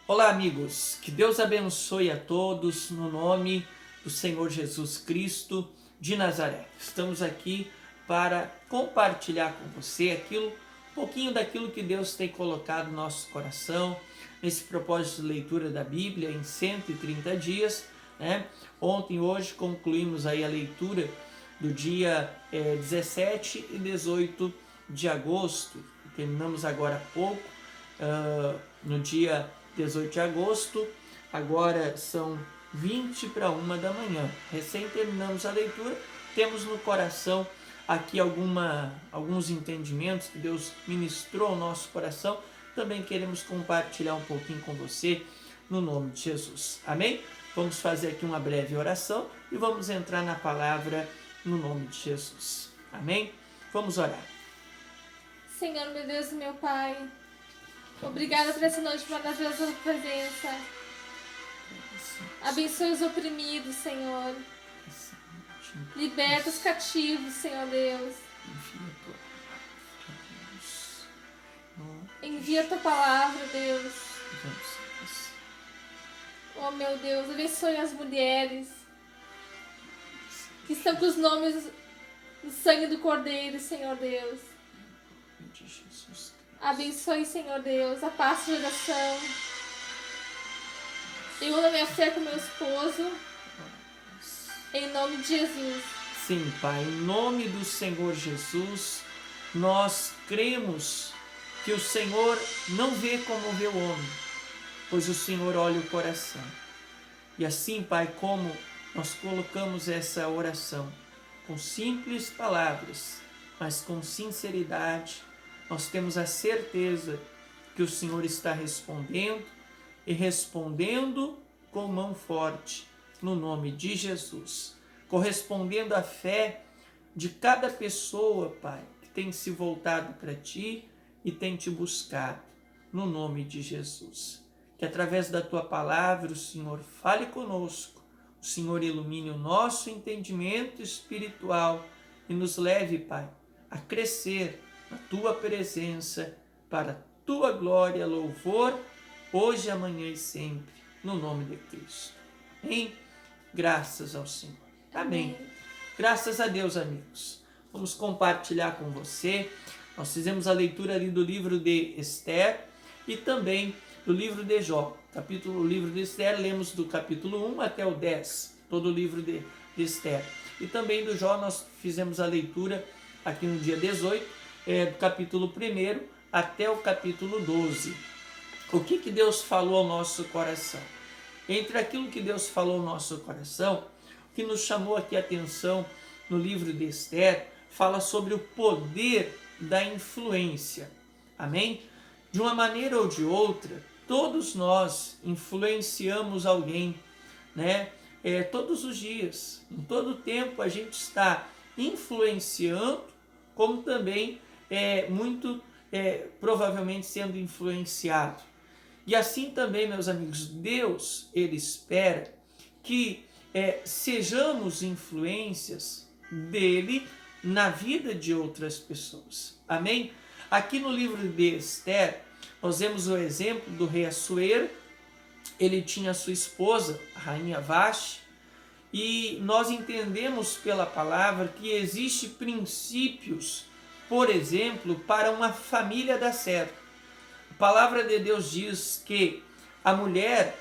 Olá, amigos, que Deus abençoe a todos no nome do Senhor Jesus Cristo de Nazaré. Estamos aqui para compartilhar com você um pouquinho daquilo que Deus tem colocado no nosso coração, nesse propósito de leitura da Bíblia em 130 dias, né? Ontem e hoje concluímos aí a leitura do dia 17 e 18 de agosto, terminamos agora há pouco, no dia 18 de agosto, agora são 20 para 1 da manhã. Recém terminamos a leitura, temos no coração aqui alguns entendimentos que Deus ministrou ao nosso coração. Também queremos compartilhar um pouquinho com você no nome de Jesus. Amém? Vamos fazer aqui uma breve oração e vamos entrar na palavra no nome de Jesus. Amém? Vamos orar. Senhor, meu Deus e meu Pai, obrigada por essa noite maravilhosa presença. Abençoe os oprimidos, Senhor. Liberta os cativos, Senhor Deus. Envia a tua palavra, Deus. Oh, meu Deus, abençoe as mulheres que estão com os nomes no sangue do Cordeiro, Senhor Deus. Abençoe, Senhor Deus, a paz de oração. Eu uno a minha fé com meu esposo. Em nome de Jesus. Sim, Pai, em nome do Senhor Jesus, nós cremos que o Senhor não vê como vê o homem, pois o Senhor olha o coração. E assim, Pai, como nós colocamos essa oração com simples palavras, mas com sinceridade, nós temos a certeza que o Senhor está respondendo e respondendo com mão forte, no nome de Jesus, correspondendo à fé de cada pessoa, Pai, que tem se voltado para Ti e tem Te buscado, no nome de Jesus. Que através da Tua palavra o Senhor fale conosco, o Senhor ilumine o nosso entendimento espiritual e nos leve, Pai, a crescer na Tua presença, para a Tua glória, louvor, hoje, amanhã e sempre, no nome de Cristo. Amém? Graças ao Senhor. Amém. Graças a Deus, amigos. Vamos compartilhar com você. Nós fizemos a leitura ali do livro de Esther e também do livro de Jó. O livro de Esther, lemos do capítulo 1 até o 10, todo o livro de Esther. E também do Jó nós fizemos a leitura aqui no dia 18, do capítulo 1 até o capítulo 12. O que Deus falou ao nosso coração? Entre aquilo que Deus falou ao nosso coração, o que nos chamou aqui a atenção no livro de Esther, fala sobre o poder da influência. Amém? De uma maneira ou de outra, todos nós influenciamos alguém, né? Todos os dias, em todo o tempo a gente está influenciando, como também muito provavelmente sendo influenciado. E assim também, meus amigos, Deus, Ele espera que sejamos influências dEle na vida de outras pessoas. Amém? Aqui no livro de Esther, nós vemos o exemplo do rei Assuero. Ele tinha sua esposa, a rainha Vashti, e nós entendemos pela palavra que existem princípios, por exemplo, para uma família dar certo. A palavra de Deus diz que a mulher,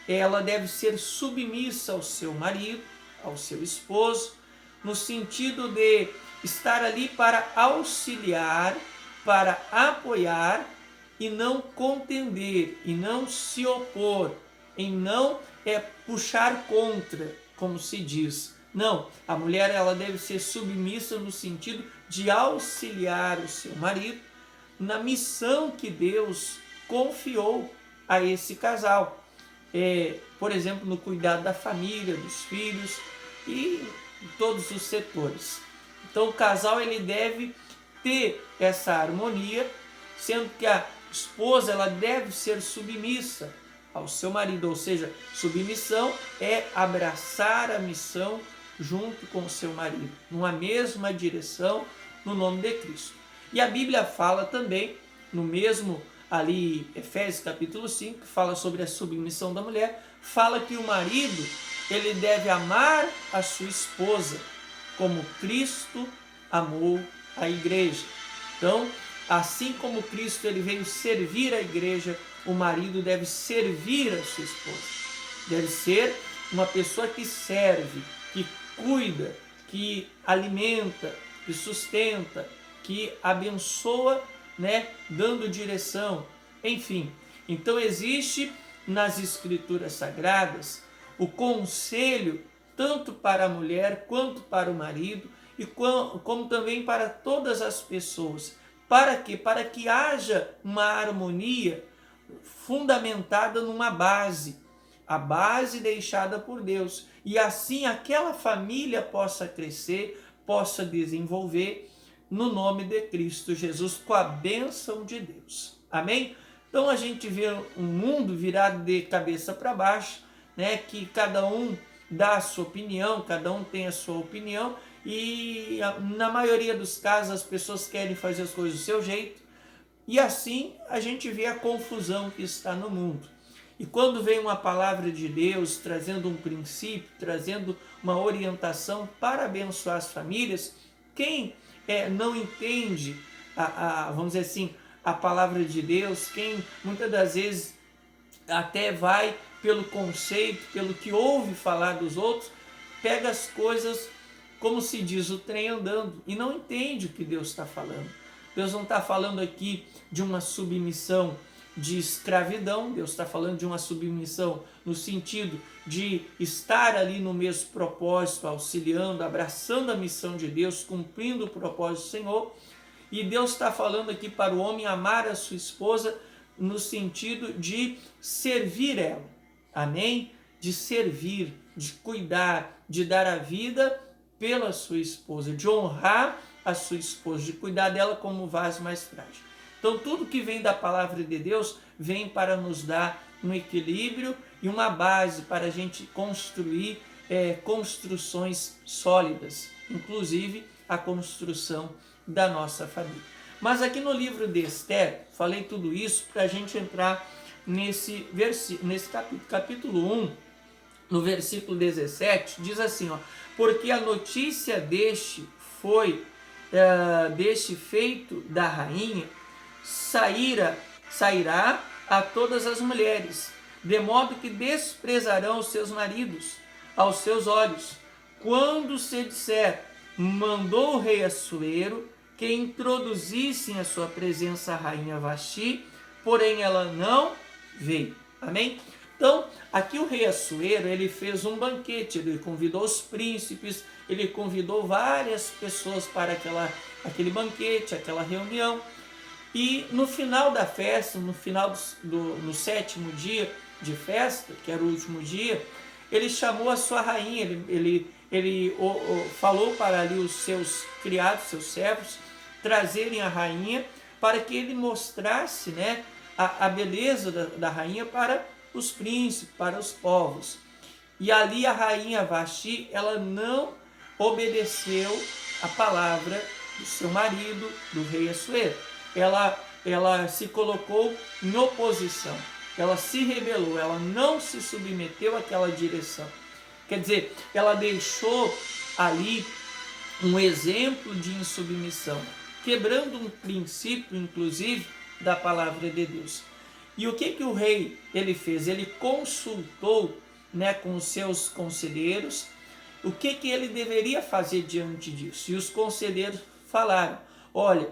ela deve ser submissa ao seu marido, ao seu esposo, no sentido de estar ali para auxiliar, para apoiar e não contender, e não se opor, em não puxar contra, como se diz. Não, a mulher ela deve ser submissa no sentido de auxiliar o seu marido na missão que Deus confiou a esse casal. Por exemplo, no cuidado da família, dos filhos e em todos os setores. Então o casal ele deve ter essa harmonia, sendo que a esposa ela deve ser submissa ao seu marido, ou seja, submissão é abraçar a missão junto com o seu marido, numa mesma direção, no nome de Cristo. E a Bíblia fala também, no mesmo ali Efésios capítulo 5, que fala sobre a submissão da mulher, fala que o marido ele deve amar a sua esposa como Cristo amou a igreja. Então, assim como Cristo ele veio servir a igreja, o marido deve servir a sua esposa. Deve ser uma pessoa que serve, que cuida, que alimenta, que sustenta, que abençoa, né, dando direção, enfim. Então existe nas escrituras sagradas o conselho tanto para a mulher quanto para o marido e como também para todas as pessoas. Para quê? Para que haja uma harmonia fundamentada numa base, a base deixada por Deus, e assim aquela família possa crescer, possa desenvolver no nome de Cristo Jesus, com a bênção de Deus. Amém? Então a gente vê um mundo virado de cabeça para baixo, né? Que cada um dá a sua opinião, cada um tem a sua opinião, e na maioria dos casos as pessoas querem fazer as coisas do seu jeito, e assim a gente vê a confusão que está no mundo. E quando vem uma palavra de Deus trazendo um princípio, trazendo uma orientação para abençoar as famílias, quem não entende, vamos dizer assim, a palavra de Deus, quem muitas das vezes até vai pelo conceito, pelo que ouve falar dos outros, pega as coisas, como se diz, o trem andando, e não entende o que Deus está falando. Deus não está falando aqui de uma submissão de escravidão, Deus está falando de uma submissão no sentido de estar ali no mesmo propósito, auxiliando, abraçando a missão de Deus, cumprindo o propósito do Senhor. E Deus está falando aqui para o homem amar a sua esposa no sentido de servir ela, amém? De servir, de cuidar, de dar a vida pela sua esposa, de honrar a sua esposa, de cuidar dela como um vaso mais frágil. Então tudo que vem da palavra de Deus vem para nos dar um equilíbrio e uma base para a gente construir construções sólidas, inclusive a construção da nossa família. Mas aqui no livro de Esther, falei tudo isso para a gente entrar nesse capítulo 1, no versículo 17, diz assim, ó, porque a notícia deste feito da rainha sairá a todas as mulheres, de modo que desprezarão os seus maridos aos seus olhos. Quando se disser, mandou o rei Assuero que introduzissem a sua presença a rainha Vasti, porém ela não veio. Amém? Então, aqui o rei Assuero, ele fez um banquete, ele convidou os príncipes, ele convidou várias pessoas para aquele banquete, aquela reunião. E no final da festa, no no 7º dia de festa, que era o último dia, ele chamou a sua rainha, ele falou para ali os seus criados, seus servos, trazerem a rainha para que ele mostrasse, né, a beleza da rainha para os príncipes, para os povos. E ali a rainha Vasti, ela não obedeceu a palavra do seu marido, do rei Assuero. Ela se colocou em oposição, ela se rebelou, ela não se submeteu àquela direção. Quer dizer, ela deixou ali um exemplo de insubmissão, quebrando um princípio, inclusive, da palavra de Deus. E o que o rei ele fez? Ele consultou, né, com os seus conselheiros o que ele deveria fazer diante disso. E os conselheiros falaram, olha,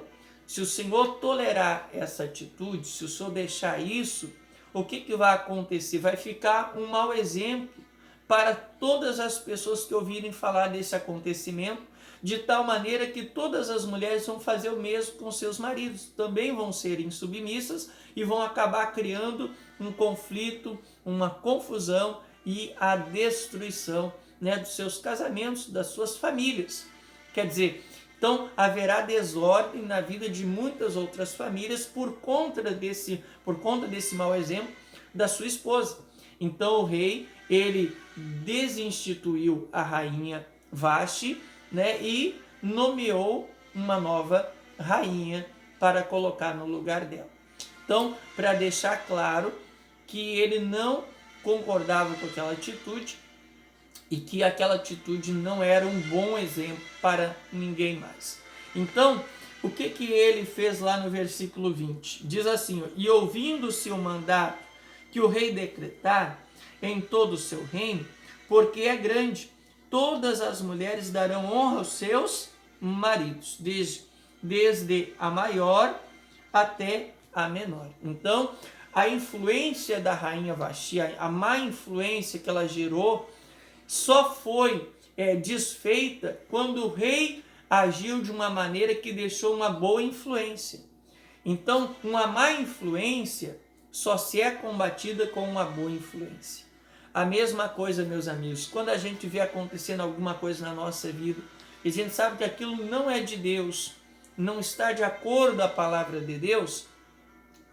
se o Senhor tolerar essa atitude, se o Senhor deixar isso, o que vai acontecer? Vai ficar um mau exemplo para todas as pessoas que ouvirem falar desse acontecimento, de tal maneira que todas as mulheres vão fazer o mesmo com seus maridos, também vão ser insubmissas e vão acabar criando um conflito, uma confusão e a destruição, né, dos seus casamentos, das suas famílias. Quer dizer, então haverá desordem na vida de muitas outras famílias por conta desse mau exemplo da sua esposa. Então o rei, ele desinstituiu a rainha Vasti, né, e nomeou uma nova rainha para colocar no lugar dela. Então, para deixar claro que ele não concordava com aquela atitude e que aquela atitude não era um bom exemplo para ninguém mais. Então, o que ele fez lá no versículo 20? Diz assim: e ouvindo-se o mandato que o rei decretar em todo o seu reino, porque é grande, todas as mulheres darão honra aos seus maridos, desde a maior até a menor. Então, a influência da rainha Vasti, a má influência que ela gerou, só foi desfeita quando o rei agiu de uma maneira que deixou uma boa influência. Então, uma má influência só se é combatida com uma boa influência. A mesma coisa, meus amigos, quando a gente vê acontecendo alguma coisa na nossa vida, e a gente sabe que aquilo não é de Deus, não está de acordo com a palavra de Deus,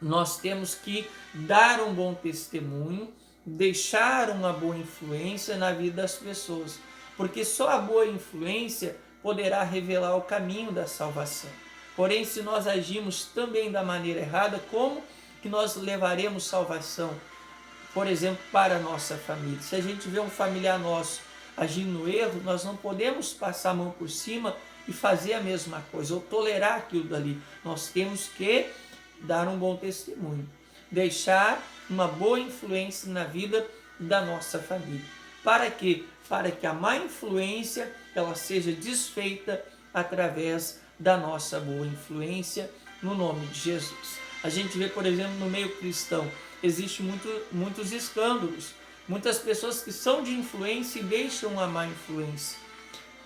nós temos que dar um bom testemunho, deixar uma boa influência na vida das pessoas, porque só a boa influência poderá revelar o caminho da salvação. Porém, se nós agimos também da maneira errada, como que nós levaremos salvação, por exemplo, para a nossa família? Se a gente vê um familiar nosso agindo no erro, nós não podemos passar a mão por cima e fazer a mesma coisa, ou tolerar aquilo dali. Nós temos que dar um bom testemunho, deixar uma boa influência na vida da nossa família. Para quê? Para que a má influência ela seja desfeita através da nossa boa influência, no nome de Jesus. A gente vê, por exemplo, no meio cristão, existem muitos escândalos, muitas pessoas que são de influência e deixam a má influência,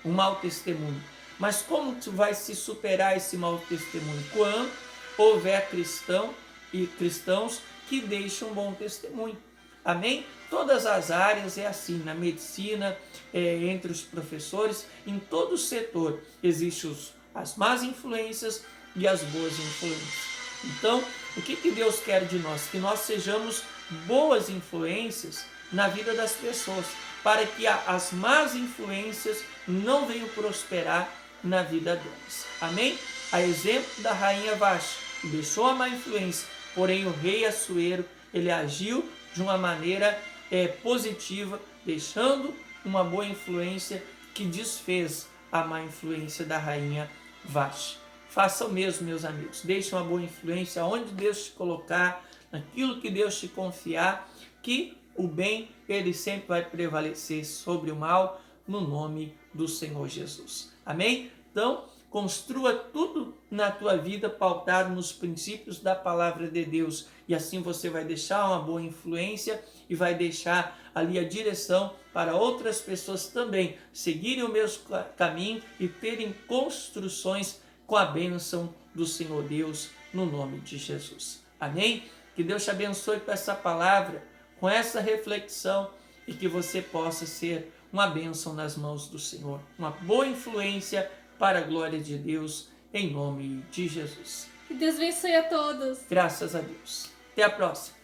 um mau testemunho. Mas como tu vai se superar esse mau testemunho? Quando houver cristãos que deixam um bom testemunho. Amém? Todas as áreas é assim, na medicina, entre os professores, em todo o setor existem as más influências e as boas influências. Então, o que Deus quer de nós? Que nós sejamos boas influências na vida das pessoas, para que as más influências não venham prosperar na vida delas. Amém? A exemplo da rainha Vasti, que deixou a má influência, porém o rei Assuero, ele agiu de uma maneira positiva, deixando uma boa influência que desfez a má influência da rainha Vasti. Faça o mesmo, meus amigos. Deixe uma boa influência onde Deus te colocar, naquilo que Deus te confiar, que o bem, ele sempre vai prevalecer sobre o mal, no nome do Senhor Jesus. Amém? Então, construa tudo na tua vida pautado nos princípios da palavra de Deus. E assim você vai deixar uma boa influência e vai deixar ali a direção para outras pessoas também seguirem o mesmo caminho e terem construções com a bênção do Senhor Deus, no nome de Jesus. Amém? Que Deus te abençoe com essa palavra, com essa reflexão, e que você possa ser uma bênção nas mãos do Senhor, uma boa influência para a glória de Deus, em nome de Jesus. Que Deus abençoe a todos. Graças a Deus. Até a próxima.